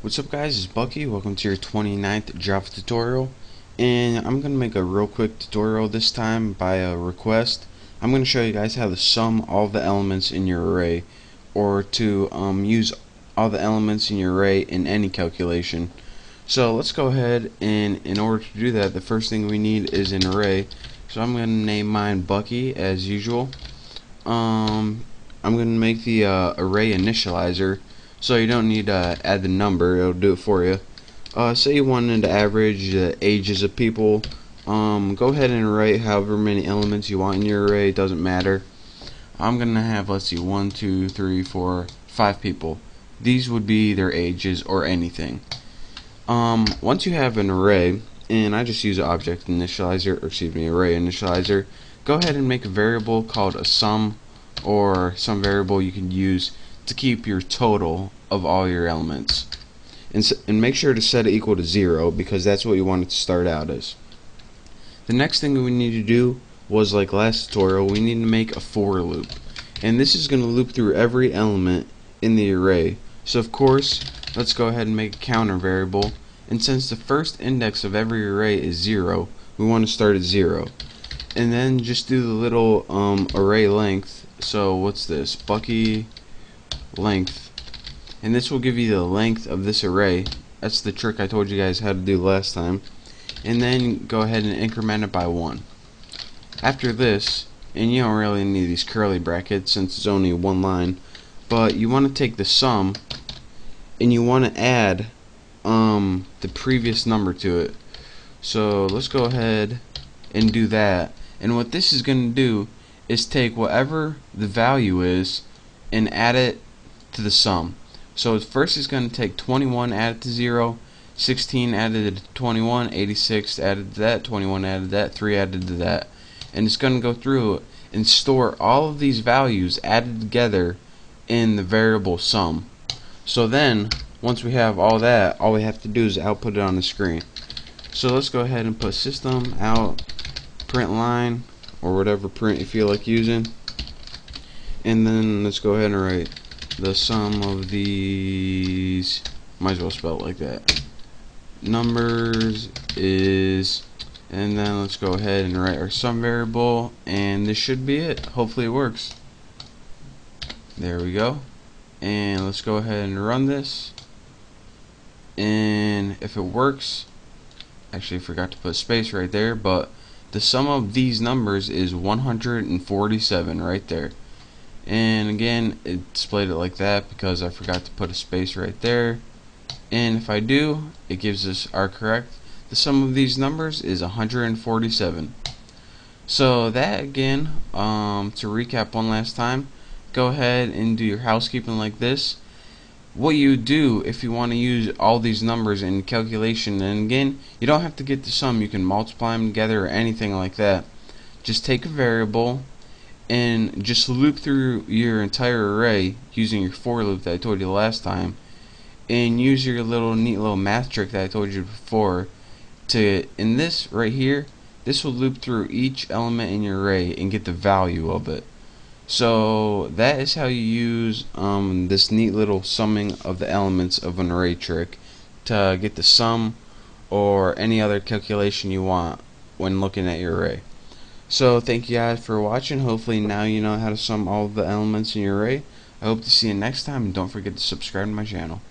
What's up guys, it's Bucky. Welcome to your 29th Java tutorial, and I'm going to make a real quick tutorial this time by a request. I'm going to show you guys how to sum all the elements in your array, or to use all the elements in your array in any calculation. So let's go ahead, and in order to do that, the first thing we need is an array. So I'm going to name mine Bucky as usual. I'm going to make the array initializer, so you don't need to add the number, it'll do it for you. Say you wanted to average the ages of people. Go ahead and write however many elements you want in your array, it doesn't matter. I'm going to have, let's see, 1, 2, 3, 4, 5 people. These would be their ages or anything. Once you have an array, and I just use an object initializer, or excuse me, array initializer, go ahead and make a variable called a sum, or some variable you can use to keep your total of all your elements. And make sure to set it equal to 0, because that's what you want it to start out as. The next thing we need to do was, like last tutorial, we need to make a for loop. And this is going to loop through every element in the array. So of course, let's go ahead and make a counter variable. And since the first index of every array is 0, we want to start at 0. And then just do the little array length. So what's this? Bucky length. And this will give you the length of this array. That's the trick I told you guys how to do last time. And then go ahead and increment it by 1. After this, and you don't really need these curly brackets since it's only one line, but you want to take the sum and you want to add the previous number to it. So let's go ahead and do that. And what this is going to do is take whatever the value is and add it to the sum. So first it's going to take 21, add it to 0, 16 added to 21, 86 added to that, 21 added to that, 3 added to that. And it's going to go through and store all of these values added together in the variable sum. So then, once we have all that, all we have to do is output it on the screen. So let's go ahead and put system out print line, or whatever print you feel like using, and then let's go ahead and write the sum of these, might as well spell it like that, numbers is, and then let's go ahead and write our sum variable, and this should be it. Hopefully it works. There we go. And let's go ahead and run this, and if it works, actually I forgot to put space right there, but the sum of these numbers is 147 right there. And again, it displayed it like that because I forgot to put a space right there. And if I do, it gives us our correct. The sum of these numbers is 147. So that again, to recap one last time, go ahead and do your housekeeping like this. What you do if you want to use all these numbers in calculation, and again, you don't have to get the sum, you can multiply them together or anything like that. Just take a variable and just loop through your entire array using your for loop that I told you last time, and use your neat little math trick that I told you before to, in this right here, this will loop through each element in your array and get the value of it. So that is how you use this neat little summing of the elements of an array trick to get the sum or any other calculation you want when looking at your array. So thank you guys for watching. Hopefully now you know how to sum all of the elements in your array. I hope to see you next time, and don't forget to subscribe to my channel.